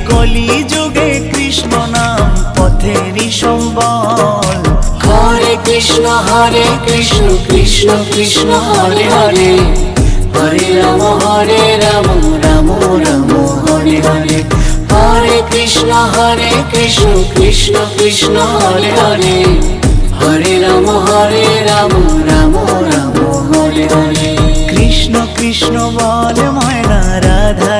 কলি যুগে কৃষ্ণ নাম পথেরই সম্বল। হরে কৃষ্ণ কৃষ্ণ কৃষ্ণ হরে হরে, হরে রাম রাম রাম হরে হরে। হরে কৃষ্ণ কৃষ্ণ কৃষ্ণ হরে হরে, হরে রাম রাম রাম হরে হরে। কৃষ্ণ কৃষ্ণ বল ময়না রাধা